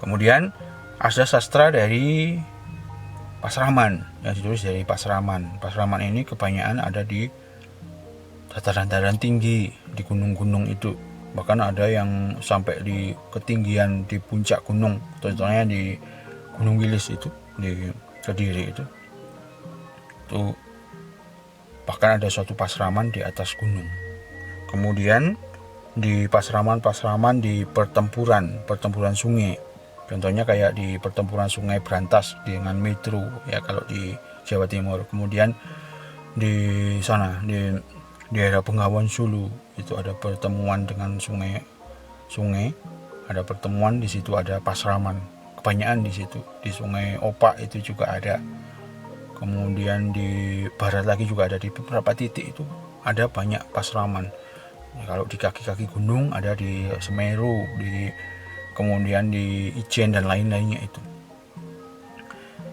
Kemudian ada sastra dari Pasraman yang ditulis dari Pasraman. Pasraman ini kebanyakan ada di dataran-dataran tinggi, di gunung-gunung itu. Bahkan ada yang sampai di ketinggian di puncak gunung, contohnya di Gunung Wilis itu, di Kediri itu. Itu bahkan ada suatu pasraman di atas gunung. Kemudian di pasraman-pasraman di pertempuran sungai. Contohnya kayak di pertempuran Sungai Brantas dengan Metro ya kalau di Jawa Timur. Kemudian di sana di daerah Bengawan Sulu itu ada pertemuan dengan sungai, ada pertemuan di situ, ada pasraman kebanyakan di situ. Di Sungai Opak itu juga ada. Kemudian di barat lagi juga ada, di beberapa titik itu ada banyak pasraman. Ya, kalau di kaki-kaki gunung ada di Semeru, kemudian di Ijen dan lain-lainnya itu.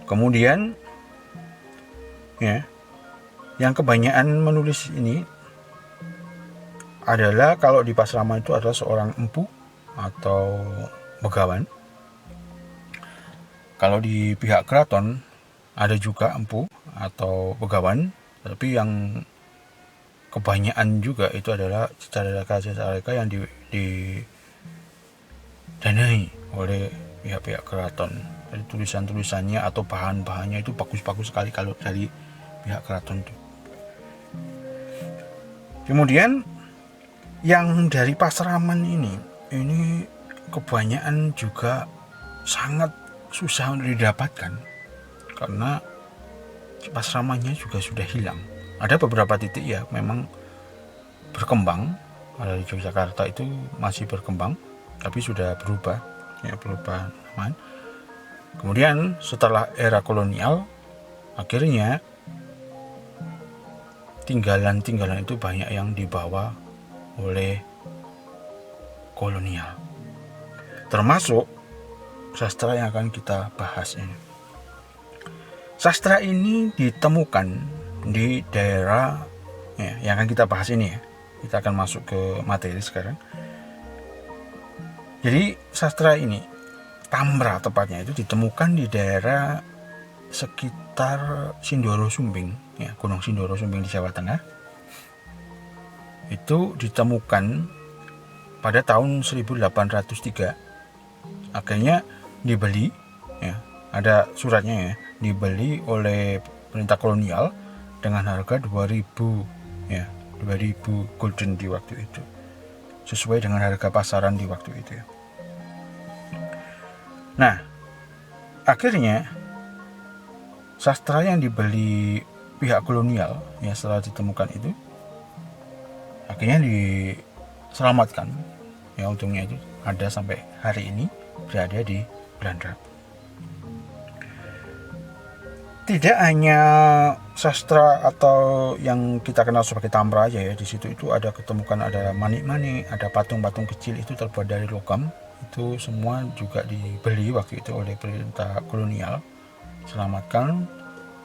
Kemudian ya, yang kebanyakan menulis ini adalah kalau di Pasraman itu adalah seorang empu atau begawan. Kalau di pihak keraton ada juga empu atau begawan, tapi yang kebanyakan juga itu adalah cicaleka yang didanai oleh pihak-pihak keraton. Jadi tulisan-tulisannya atau bahan-bahannya itu bagus-bagus sekali kalau dari pihak keraton itu. Kemudian yang dari Pasraman ini kebanyakan juga sangat susah untuk didapatkan karena pasramannya juga sudah hilang. Ada beberapa titik ya memang berkembang, ada di Yogyakarta itu masih berkembang, tapi sudah berubah namanya. Kemudian setelah era kolonial, akhirnya tinggalan-tinggalan itu banyak yang dibawa oleh kolonial, termasuk sastra yang akan kita bahas ini. Sastra ini ditemukan di daerah yang akan kita bahas ini ya. Kita akan masuk ke materi sekarang. Jadi sastra ini, Tambra tepatnya, itu ditemukan di daerah sekitar Sindoro Sumbing ya, Gunung Sindoro Sumbing di Jawa Tengah. Itu ditemukan pada tahun 1803. Akhirnya dibeli ya, ada suratnya ya, dibeli oleh pemerintah kolonial dengan harga 2000 ya, 2000 gulden di waktu itu, sesuai dengan harga pasaran di waktu itu ya. Nah, akhirnya sastra yang dibeli pihak kolonial ya setelah ditemukan itu akhirnya diselamatkan ya, untungnya itu ada sampai hari ini berada di Belanda. Tidak hanya sastra atau yang kita kenal sebagai Tambra aja ya, di situ itu ada manik-manik, ada patung-patung kecil itu terbuat dari logam, itu semua juga dibeli waktu itu oleh pemerintah kolonial, selamatkan,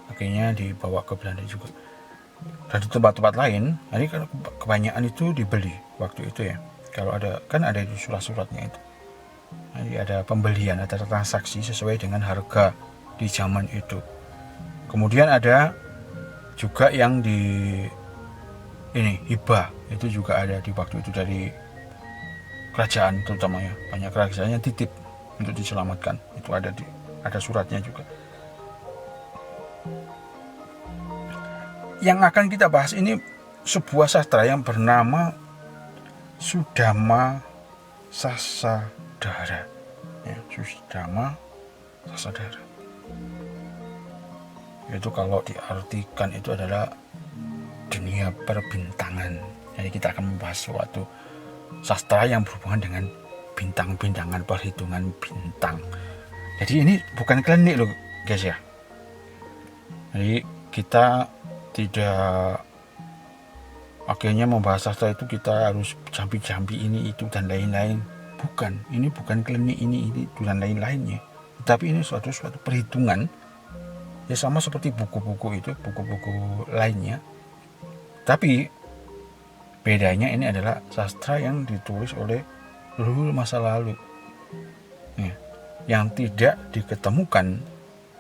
akhirnya dibawa ke Belanda juga. Dan di tempat-tempat lain, ini kan kebanyakan itu dibeli waktu itu ya. Kalau ada itu surat-suratnya itu. Jadi ada pembelian, ada transaksi sesuai dengan harga di zaman itu. Kemudian ada juga yang hibah, itu juga ada di waktu itu dari kerajaan terutama ya. Banyak kerajaan yang titip untuk diselamatkan. Itu ada suratnya juga. Yang akan kita bahas ini sebuah sastra yang bernama Sudama Sasadara ya, Sudama Sasadara. Itu kalau diartikan itu adalah dunia perbintangan. Jadi kita akan membahas suatu sastra yang berhubungan dengan bintang-bintangan, perhitungan bintang. Jadi ini bukan klinik loh guys ya. Jadi kita tidak akhirnya membahas sastra itu kita harus jampi-jampi ini itu dan lain-lain. Bukan, ini bukan klinik ini dan lain-lainnya. Tapi ini suatu perhitungan ya, sama seperti buku-buku lainnya. Tapi bedanya ini adalah sastra yang ditulis oleh leluhur masa lalu ya. yang tidak diketemukan,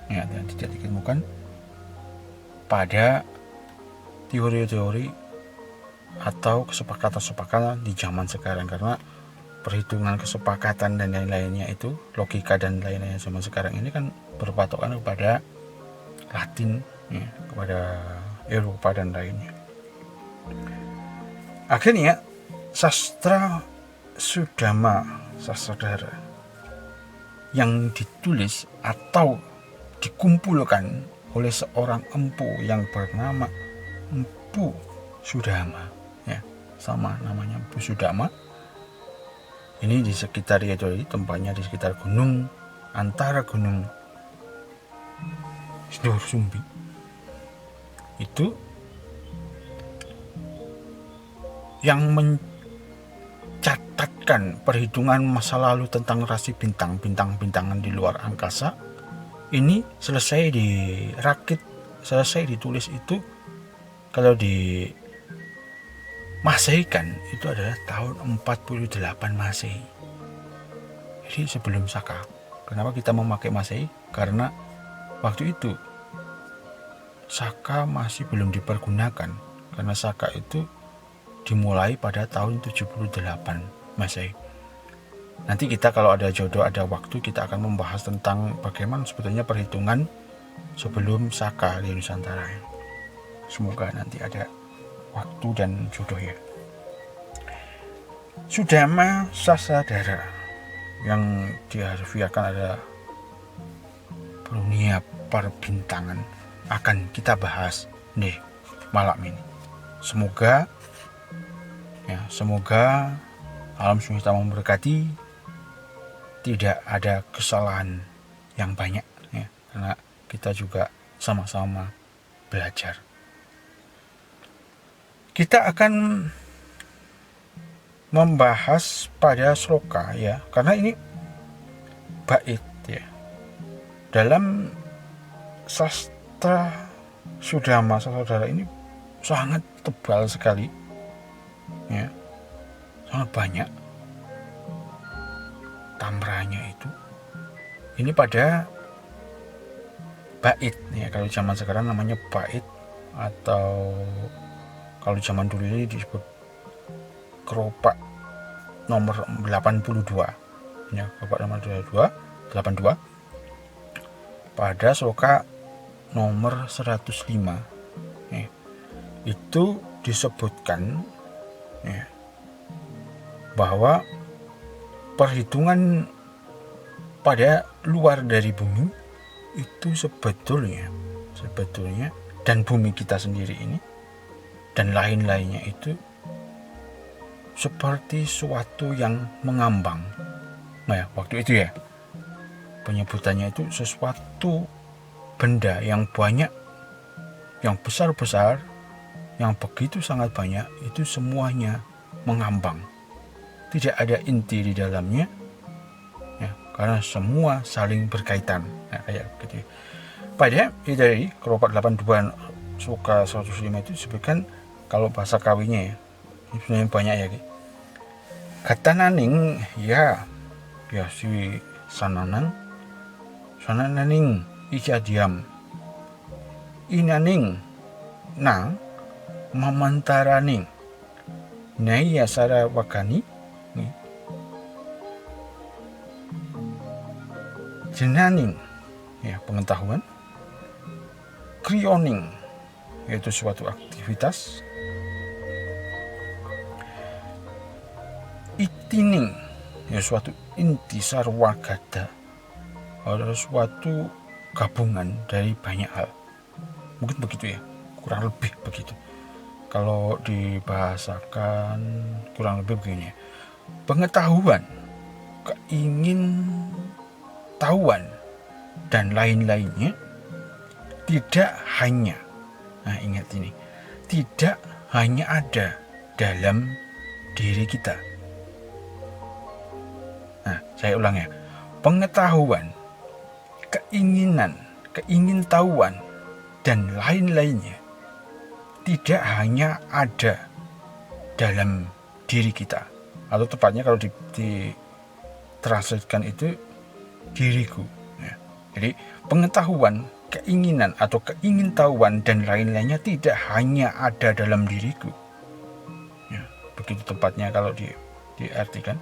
ya, yang tidak diketemukan pada teori-teori atau kesepakatan-kesepakatan di zaman sekarang, karena perhitungan kesepakatan dan lain-lainnya itu, logika dan lain-lainnya zaman sekarang ini kan berpatokan kepada Latin, ya, kepada Eropa dan lainnya. Akhirnya sastra Sudama Sastradhara yang ditulis atau dikumpulkan oleh seorang empu yang bernama Empu Sudama, ya, sama namanya Empu Sudama. Ini di sekitar yaitu tempatnya di sekitar gunung, antara gunung Sidoar Sumbi itu, yang mencatatkan perhitungan masa lalu tentang rasi bintang-bintangan di luar angkasa. Ini selesai dirakit, selesai ditulis itu, kalau di Masehi kan itu adalah tahun 48 Masehi. Jadi sebelum Saka. Kenapa kita memakai Masehi? Karena waktu itu Saka masih belum dipergunakan, karena Saka itu dimulai pada tahun 78 Masehi. Nanti kita kalau ada jodoh, ada waktu, kita akan membahas tentang bagaimana sebetulnya perhitungan sebelum Saka di Nusantara. Semoga nanti ada waktu dan jodoh ya. Sudama Sastradhara yang diharfiahkan ada dunia perbintangan akan kita bahas nih malam ini. Semoga alam semesta memberkati, tidak ada kesalahan yang banyak, ya, karena kita juga sama-sama belajar. Kita akan membahas pada sloka, ya, karena ini bait, ya. Dalam sastra Sudama Sastradhara ini sangat tebal sekali, ya, sangat banyak tamranya itu. Ini pada bait, ya, kalau zaman sekarang namanya bait, atau kalau zaman dulu ini disebut keropak nomor 82, ya, keropak nomor 82 pada sloka nomor 105, ya, itu disebutkan, ya, bahwa perhitungan pada luar dari bumi itu sebetulnya dan bumi kita sendiri ini dan lain-lainnya itu seperti suatu yang mengambang. Nah, ya, waktu itu, ya, penyebutannya itu sesuatu benda yang banyak, yang besar-besar, yang begitu sangat banyak, itu semuanya mengambang. Tidak ada inti di dalamnya, ya, karena semua saling berkaitan. Nah, kayak gitu. Pada itu dari kelopak 82 suka 105 itu disebutkan kalau bahasa kawinya, ya, ini sebenarnya banyak, ya. Kata naning, ya si sanananing ika diam, inaning nang mamantaraning naya sarawakani, jenaning, ya, pengetahuan, krioning, yaitu suatu aktivitas, itining, ya, suatu inti, sarwagada, atau suatu gabungan dari banyak hal. Mungkin begitu, ya, kurang lebih begitu. Kalau dibahasakan kurang lebih begini, ya. Pengetahuan, keingintahuan, dan lain-lainnya tidak hanya, nah ingat ini, tidak hanya ada dalam diri kita. Nah, saya ulang, ya. Pengetahuan, keingintahuan, dan lain-lainnya tidak hanya ada dalam diri kita, atau tepatnya kalau ditranslatekan itu diriku. Ya. Jadi pengetahuan, keinginan atau keingintahuan dan lain-lainnya tidak hanya ada dalam diriku. Ya, begitu tepatnya kalau diartikan.